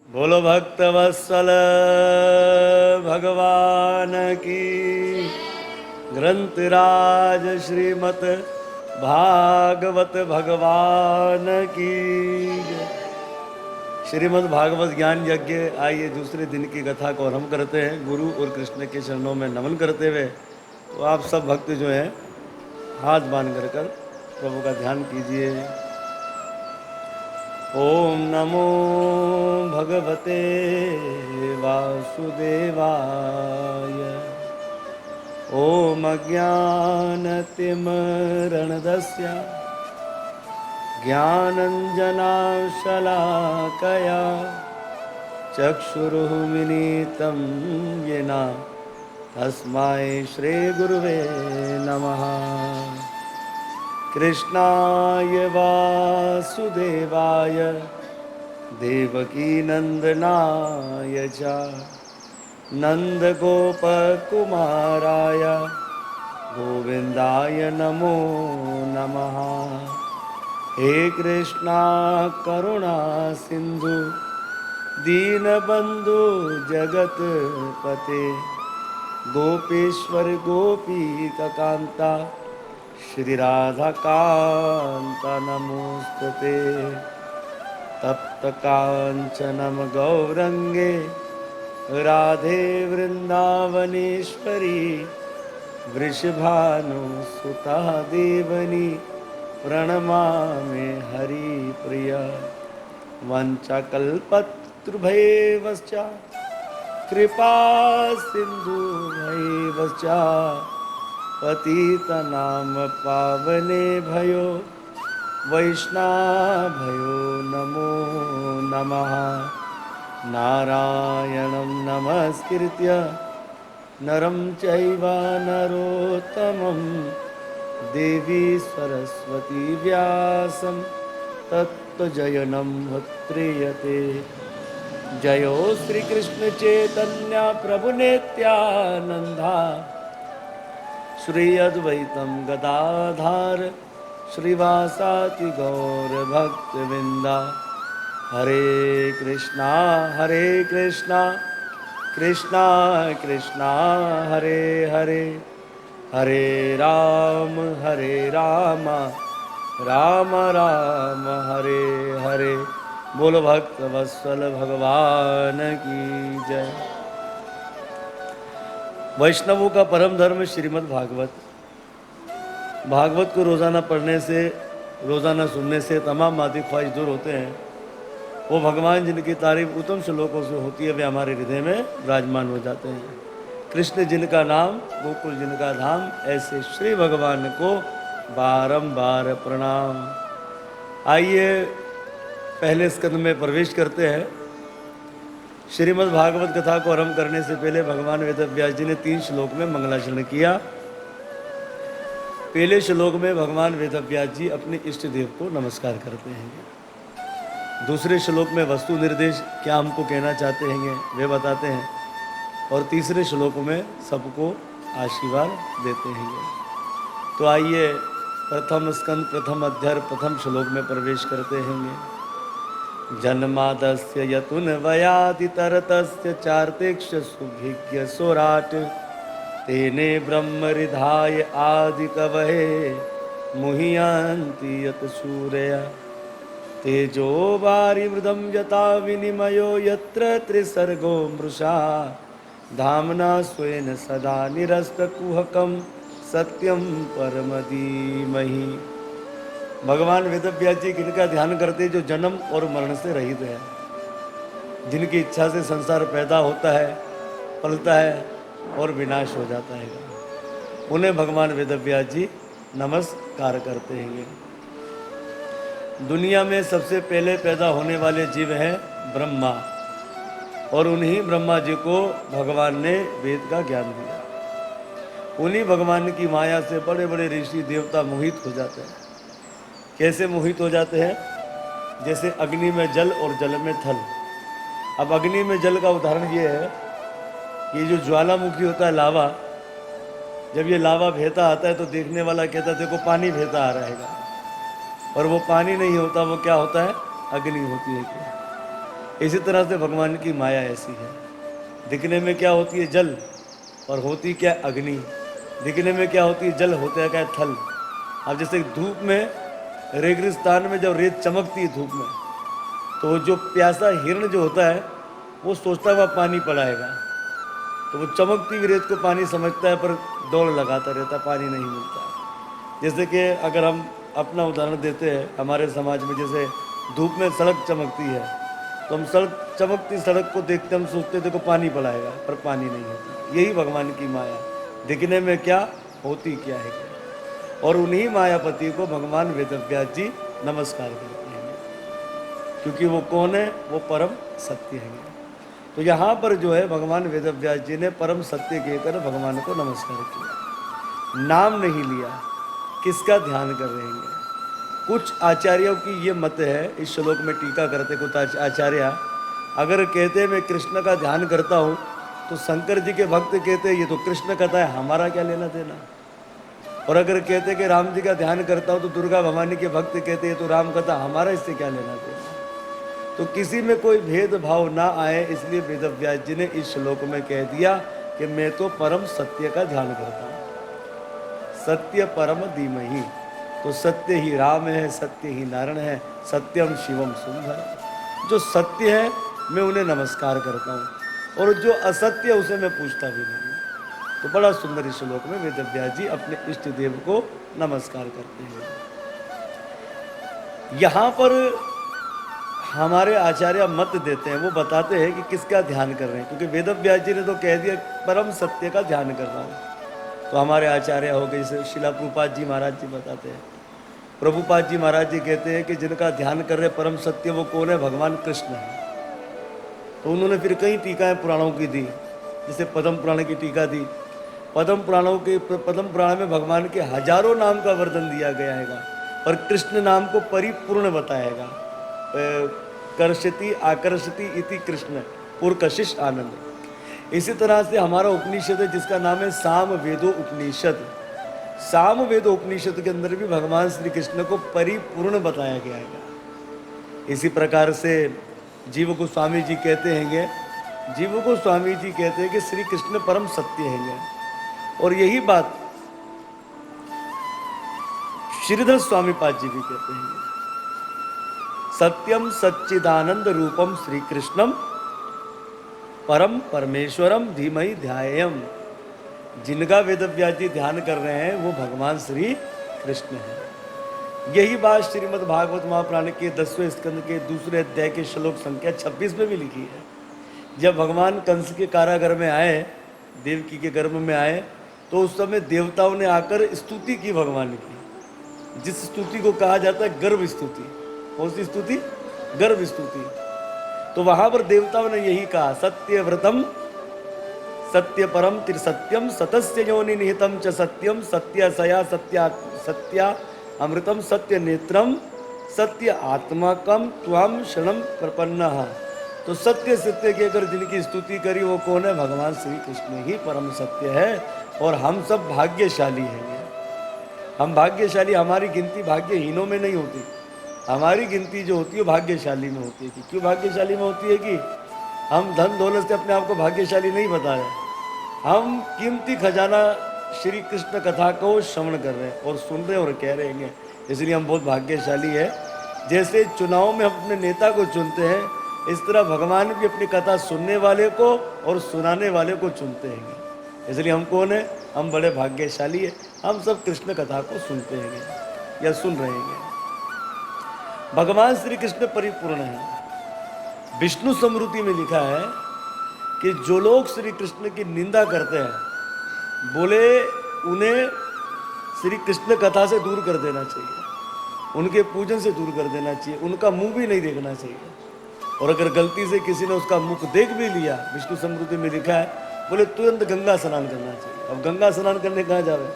बोलो भक्त वत्सल भगवान की। ग्रंथराज श्रीमत भागवत भगवान की। श्रीमद् भागवत ज्ञान यज्ञ। आइए दूसरे दिन की कथा को आरंभ करते हैं गुरु और कृष्ण के चरणों में नमन करते हुए। तो आप सब भक्त जो हैं हाथ बांध कर प्रभु का ध्यान कीजिए। ओम नमो भगवते वासुदेवाय। ओम अज्ञानतिमिरणदस्य ज्ञानञ्जनाशलाकया चक्षुरुमिलितं येन तस्मै श्रीगुरुवे नमः। कृष्णाय वासुदेवाय देवकीनन्दनाय च नन्दगोपकुमाराय गोविन्दाय नमो नमः। हे कृष्णा करुणा सिन्धु दीनबन्धु जगत्पते गोपेश्वर गोपीकान्ता श्री राधा कांता नमोस्तुते। तप्त कांचनम गौरंगे राधे वृंदावनेश्वरी वृषभानुसुता देवनी प्रणमामि हरिप्रिया। वंचाकल्पतरुभ्यश्च कृपा सिन्धुभ्यश्च पतितनाम पावने भयो वैष्णवयो नमो नमः। नारायणं नमस्कृत्य नरं चैव नरोत्तमं देवी सरस्वती व्यासं तत्त्वजयनं मुद्रियते। जयो श्रीकृष्ण चैतन्य प्रभु नित्यानंदा श्री अद्वैतम गदाधार श्रीवासाति गौर भक्तवृंदा। हरे कृष्णा कृष्णा कृष्णा हरे हरे हरे राम राम राम हरे हरे। बोलो भक्त वत्सल भगवान की जय। वैष्णवों का परम धर्म श्रीमद् भागवत। भागवत को रोज़ाना पढ़ने से, रोज़ाना सुनने से तमाम मादी ख्वाहिश दूर होते हैं। वो भगवान जिनकी तारीफ उत्तम श्लोकों से होती है वे हमारे हृदय में विराजमान हो जाते हैं। कृष्ण जिनका नाम, गोकुल जिनका धाम, ऐसे श्री भगवान को बारंबार प्रणाम। आइए पहले स्कंद में प्रवेश करते हैं। श्रीमद् भागवत कथा को आरंभ करने से पहले भगवान वेदव्यास जी ने 3 श्लोक में मंगलाचरण किया। पहले श्लोक में भगवान वेदव्यास जी अपने इष्ट देव को नमस्कार करते हैं। दूसरे श्लोक में वस्तु निर्देश क्या हमको कहना चाहते हैं वे बताते हैं, और तीसरे श्लोक में सबको आशीर्वाद देते हैं। तो आइए प्रथम स्कंद प्रथम अध्याय प्रथम श्लोक में प्रवेश करते हैं। जन्मादस्य यतुन्वयादितरतस्य चार्तेक्ष सुभिज्ञ सोराट तेने ब्रह्मरिधाय आदिकवये मुह्यन्ति यत सूरया। तेजो वारिमृदं यथा विनिमयो यत्र त्रिसर्गो मृषा धाम्ना स्वेन सदा निरस्तकुहकं सत्यं परम धीमहि। भगवान वेदव्यास जी जिनका ध्यान करते जो जन्म और मरण से रहित है, जिनकी इच्छा से संसार पैदा होता है, पलता है और विनाश हो जाता है, उन्हें भगवान वेदव्यास जी नमस्कार करते हैं। दुनिया में सबसे पहले पैदा होने वाले जीव हैं ब्रह्मा, और उन्हीं ब्रह्मा जी को भगवान ने वेद का ज्ञान दिया। उन्हीं भगवान की माया से बड़े बड़े ऋषि देवता मोहित हो जाते हैं। कैसे मोहित हो जाते हैं? जैसे अग्नि में जल और जल में थल। अब अग्नि में जल का उदाहरण ये है कि जो ज्वालामुखी होता है लावा, जब ये लावा बहता आता है तो देखने वाला कहता है देखो पानी बहता आ रहेगा, और वो पानी नहीं होता, वो क्या होता है? अग्नि होती है। इसी तरह से भगवान की माया ऐसी है, दिखने में क्या होती है जल और होती क्या अग्नि, दिखने में क्या होती है जल, होता है क्या थल। अब जैसे धूप में, रेगिस्तान में जब रेत चमकती है धूप में, तो जो प्यासा हिरण जो होता है वो सोचता है वह पानी पड़ाएगा, तो वो चमकती हुई रेत को पानी समझता है, पर दौड़ लगाता रहता, पानी नहीं मिलता। जैसे कि अगर हम अपना उदाहरण देते हैं, हमारे समाज में जैसे धूप में सड़क चमकती है, तो हम सड़क चमकती सड़क को देखते हम सोचते देखो पानी पड़ाएगा, पर पानी नहीं होती। यही भगवान की माया, दिखने में क्या होती क्या है क्या। और उन्हीं मायापति को भगवान वेदव्यास जी नमस्कार करते हैं, क्योंकि वो कौन है, वो परम सत्य है। तो यहाँ पर जो है भगवान वेदव्यास जी ने परम सत्य कहकर भगवान को नमस्कार किया, नाम नहीं लिया। किसका ध्यान कर रहे हैं? कुछ आचार्यों की ये मत है, इस श्लोक में टीका करते कुछ आचार्य, अगर कहते मैं कृष्ण का ध्यान करता हूँ तो शंकर जी के भक्त कहते ये तो कृष्ण कथा है, हमारा क्या लेना देना। और अगर कहते कि राम जी का ध्यान करता हूँ तो दुर्गा भवानी के भक्त कहते ये तो राम कथा, हमारा इससे क्या लेना देना। तो किसी में कोई भेदभाव ना आए, इसलिए वेदव्यास जी ने इस श्लोक में कह दिया कि मैं तो परम सत्य का ध्यान करता हूँ। सत्य परम धीमहि, तो सत्य ही राम है, सत्य ही नारायण है, सत्यम शिवम सुंदर। जो सत्य है मैं उन्हें नमस्कार करता हूँ, और जो असत्य है उसे मैं पूछता भी नहीं। तो बड़ा सुंदर इस श्लोक में वेदव्यास जी अपने इष्ट देव को नमस्कार करते हैं। यहाँ पर हमारे आचार्य मत देते हैं, वो बताते हैं कि किसका ध्यान कर रहे हैं, क्योंकि वेदव्यास जी ने तो कह दिया परम सत्य का ध्यान कर रहा हूँ। तो हमारे आचार्य हो गए, जैसे शिला प्रभुपाद जी महाराज जी बताते हैं, प्रभुपाद जी महाराज जी कहते हैं कि जिनका ध्यान कर रहे परम सत्य वो कौन है, भगवान कृष्ण है। तो उन्होंने फिर कई टीकाएं पुराणों की दी, जैसे पद्म पुराण की टीका दी। पद्म पुराण में भगवान के हजारों नाम का वर्णन दिया गया है, पर कृष्ण नाम को परिपूर्ण बताएगा। कर्षति आकर्षति इति कृष्ण पुरकशिश आनंद। इसी तरह से हमारा उपनिषद है जिसका नाम है साम वेदो उपनिषद। साम वेदो उपनिषद के अंदर भी भगवान श्री कृष्ण को परिपूर्ण बताया गया है। इसी प्रकार से जीव गोस्वामी जी कहते हैं, जीव गोस्वामी जी कहते हैं कि श्री कृष्ण परम सत्य हैं, और यही बात श्रीधर स्वामी पाद जी भी कहते हैं। सत्यम सच्चिदानंद रूपम श्री कृष्णम परम परमेश्वरम धीमहि ध्यायेयम। जिनका वेदव्यास जी ध्यान कर रहे हैं वो भगवान श्री कृष्ण है। यही बात श्रीमद् भागवत महापुराण के 10वें स्कंद के 2 अध्याय के श्लोक संख्या 26 में भी लिखी है। जब भगवान कंस के कारागर में आए, देवकी के गर्भ में आए, तो उस समय देवताओं ने आकर स्तुति की भगवान की, जिस स्तुति को कहा जाता है गर्भ स्तुति। कौन सी स्तुति? गर्भ स्तुति। तो वहां पर देवताओं ने यही कहा, सत्य व्रतम सत्य परम त्रिसत्यम सतस्य योनि निहितम च सत्यम सत्य सया सत्या अमृतम सत्य नेत्रम सत्य आत्माकम त्वाम शरणम प्रपन्नः। तो सत्य सत्य की अगर जिनकी स्तुति करी वो कौन है? भगवान श्री कृष्ण ही परम सत्य है। और हम सब भाग्यशाली हैं। हम भाग्यशाली, हमारी गिनती भाग्यहीनों में नहीं होती, हमारी गिनती जो होती है भाग्यशाली में होती है। क्यों भाग्यशाली में होती है? कि हम धन दौलत से अपने आप को भाग्यशाली नहीं बता रहे, हम कीमती खजाना श्री कृष्ण कथा को श्रवण कर रहे हैं और सुन रहे हैं और कह रहे हैं, इसलिए हम बहुत भाग्यशाली है। जैसे चुनाव में हम अपने नेता को चुनते हैं, इस तरह भगवान भी अपनी कथा सुनने वाले को और सुनाने वाले को चुनते हैं। इसलिए हम कौन है? हम बड़े भाग्यशाली है। हम सब कृष्ण कथा को सुनते हैं या सुन रहे हैं। भगवान श्री कृष्ण परिपूर्ण है। विष्णु स्मृति में लिखा है कि जो लोग श्री कृष्ण की निंदा करते हैं, बोले उन्हें श्री कृष्ण कथा से दूर कर देना चाहिए, उनके पूजन से दूर कर देना चाहिए, उनका मुंह भी नहीं देखना चाहिए। और अगर गलती से किसी ने उसका मुख देख भी लिया, विष्णु स्मृति में लिखा है, बोले तुरंत गंगा स्नान करना चाहिए। अब गंगा स्नान करने कहाँ जावे?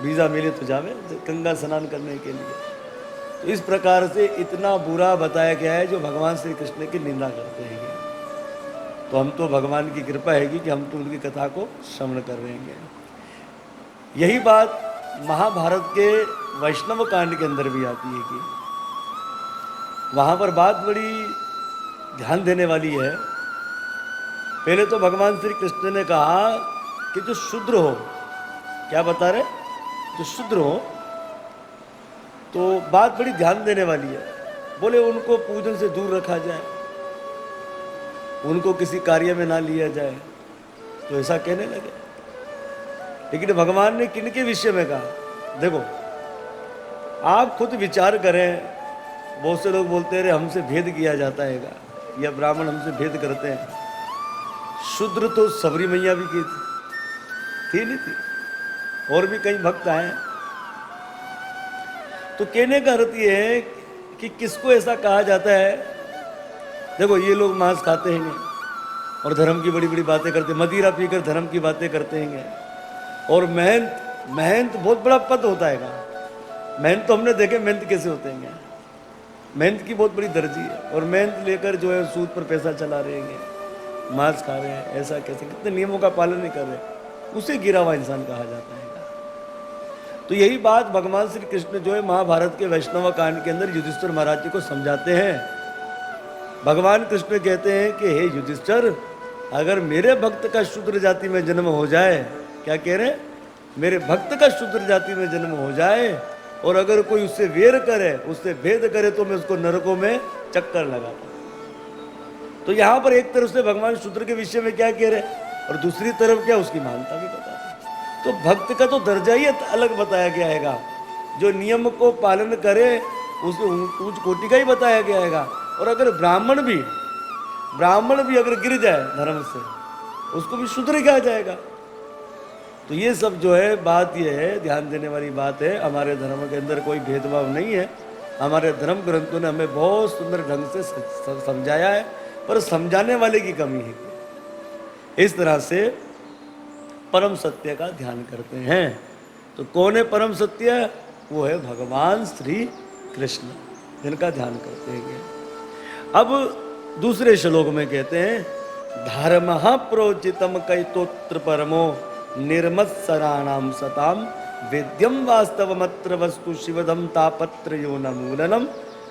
वीज़ा मिले तो जावे गंगा स्नान करने के लिए। तो इस प्रकार से इतना बुरा बताया गया है जो भगवान श्री कृष्ण की निंदा करते हैं। तो हम तो भगवान की कृपा है कि हम तो उनकी कथा को श्रवण कर रहे हैं। यही बात महाभारत के वैष्णव कांड के अंदर भी आती है कि वहाँ पर बात बड़ी ध्यान देने वाली है। पहले तो भगवान श्री कृष्ण ने कहा कि जो शूद्र हो, क्या बता रहे, जो शूद्र हो, तो बात बड़ी ध्यान देने वाली है। बोले उनको पूजन से दूर रखा जाए, उनको किसी कार्य में ना लिया जाए, तो ऐसा कहने लगे। लेकिन भगवान ने किनके विषय में कहा? देखो, आप खुद विचार करें। बहुत से लोग बोलते रहे हमसे भेद किया जाता है, या ब्राह्मण हमसे भेद करते हैं। शूद्र तो सबरी मैया भी की थी नहीं थी, और भी कई भक्त आए। तो कहने का अर्थ ये है कि किसको ऐसा कहा जाता है। देखो, ये लोग मांस खाते हैं और धर्म की बड़ी बड़ी बातें करते, मदिरा पीकर धर्म की बातें करते हैं। और मेहनत बहुत बड़ा पद होता है। मेहनत तो हमने देखे मेहनत कैसे होते हैं। मेहनत की बहुत बड़ी दर्जी है, और मेहनत लेकर जो है सूद पर पैसा चला रहे हैं, मांस खा रहे हैं, ऐसा कैसे, कितने नियमों का पालन नहीं कर रहे, उसे गिरा हुआ इंसान कहा जाता है। तो यही बात भगवान श्री कृष्ण जो है महाभारत के वैष्णव कांड के अंदर युधिष्ठिर महाराज जी को समझाते हैं। भगवान कृष्ण कहते हैं कि हे युधिष्ठिर, अगर मेरे भक्त का शूद्र जाति में जन्म हो जाए, क्या कह रहे, मेरे भक्त का शूद्र जाति में जन्म हो जाए, और अगर कोई उससे वेर करे, उससे भेद करे, तो मैं उसको नरकों में चक्कर लगाता हूं। तो यहां पर एक तरफ से भगवान शूद्र के विषय में क्या कह रहे, और दूसरी तरफ क्या, उसकी महानता भी बताते। तो भक्त का तो दर्जा ही अलग बताया गया है। जो नियम को पालन करे उसे ऊंच कोटि का ही बताया गया है। और अगर ब्राह्मण भी अगर गिर जाए धर्म से, उसको भी शूद्र कहा जाएगा। तो ये सब जो है बात ये है, ध्यान देने वाली बात है। हमारे धर्म के अंदर कोई भेदभाव नहीं है। हमारे धर्म ग्रंथों ने हमें बहुत सुंदर ढंग से समझाया है, पर समझाने वाले की कमी है। इस तरह से परम सत्य का ध्यान करते हैं। तो कौन है परम सत्य? वो है भगवान श्री कृष्ण, जिनका ध्यान करते हैं। अब दूसरे श्लोक में कहते हैं, धर्म प्रोचितम कैतोत्र परमो निर्मत्सराणाम सताम वेद्यम वास्तवमत्र वस्तु शिवदम तापत्र यो न मूलनम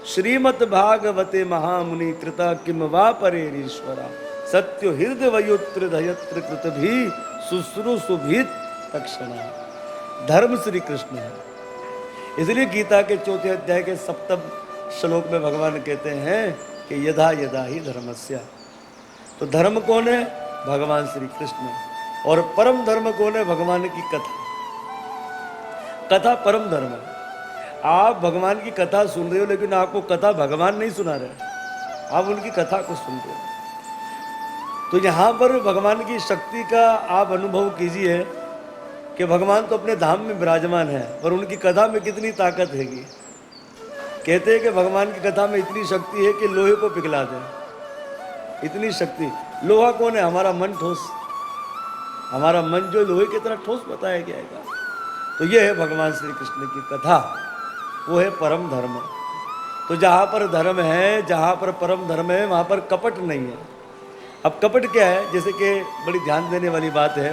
श्रीमद् भागवते महामुनि कृता किम वा परेरीश्वरा सत्यो हृदय वयोत्र धयत्र कृत भी शुश्रूषुभित तक्षणा। धर्म श्री कृष्ण है। इसलिए गीता के 4 अध्याय के 7 श्लोक में भगवान कहते हैं कि यदा यदा ही धर्मस्य। तो धर्म कौन है? भगवान श्री कृष्ण। और परम धर्म कौन है? भगवान की कथा। कथा परम धर्म है। आप भगवान की कथा सुन रहे हो, लेकिन आपको कथा भगवान नहीं सुना रहे, आप उनकी कथा को सुन रहे हो। तो यहाँ पर भगवान की शक्ति का आप अनुभव कीजिए कि भगवान तो अपने धाम में विराजमान है, पर उनकी कथा में कितनी ताकत हैगी। कहते हैं कि भगवान की कथा में इतनी शक्ति है कि लोहे को पिघला दे, इतनी शक्ति। लोहा कौन है? हमारा मन ठोस। हमारा मन जो लोहे की तरह ठोस बताया गया है। तो ये है भगवान श्री कृष्ण की कथा, वो है परम धर्म। तो जहाँ पर धर्म है, जहाँ पर परम धर्म है, वहाँ पर कपट नहीं है। अब कपट क्या है? जैसे कि बड़ी ध्यान देने वाली बात है,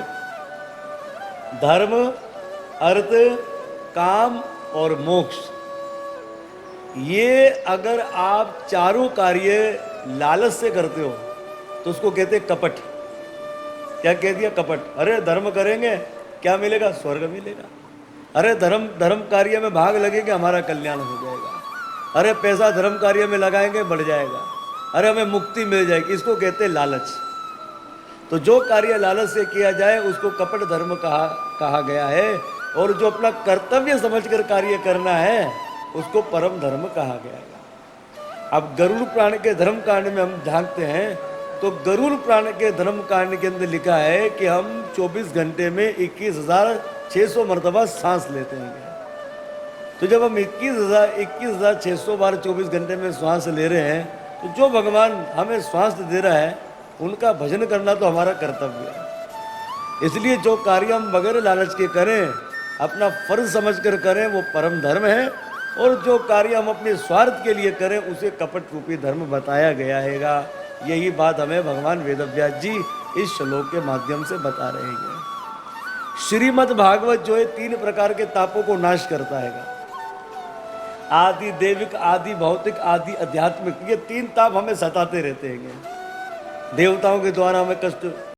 धर्म, अर्थ, काम और मोक्ष, ये अगर आप चारों कार्य लालच से करते हो तो उसको कहते हैं कपट। क्या कह दिया? कपट। अरे धर्म करेंगे क्या मिलेगा? स्वर्ग मिलेगा। अरे धर्म कार्य में भाग लगेंगे, हमारा कल्याण हो जाएगा। अरे पैसा धर्म कार्य में लगाएंगे, बढ़ जाएगा। अरे हमें मुक्ति मिल जाएगी। इसको कहते हैं लालच। तो जो कार्य लालच से किया जाए उसको कपट धर्म कहा गया है, और जो अपना कर्तव्य समझकर कार्य करना है उसको परम धर्म कहा गया है। अब गरुड़ पुराण के धर्म कांड में हम झांकते हैं तो गरुड़ पुराण के धर्म कांड के अंदर लिखा है कि हम 24 घंटे में 21,600 मरतबा सांस लेते हैं। तो जब हम 21,600 बार 24 घंटे में श्वास ले रहे हैं, तो जो भगवान हमें श्वास दे रहा है उनका भजन करना तो हमारा कर्तव्य है। इसलिए जो कार्य हम बगैर लालच के करें, अपना फर्ज समझकर करें, वो परम धर्म है। और जो कार्य हम अपने स्वार्थ के लिए करें उसे कपट रूपी धर्म बताया गया हैगा। यही बात हमें भगवान वेदव्यास जी इस श्लोक के माध्यम से बता रहे हैं। श्रीमद् भागवत जो है 3 प्रकार के तापों को नाश करता है। आदि देविक, आदि भौतिक, आदि आध्यात्मिक, ये तीन ताप हमें सताते रहते हैं। देवताओं के द्वारा हमें कष्ट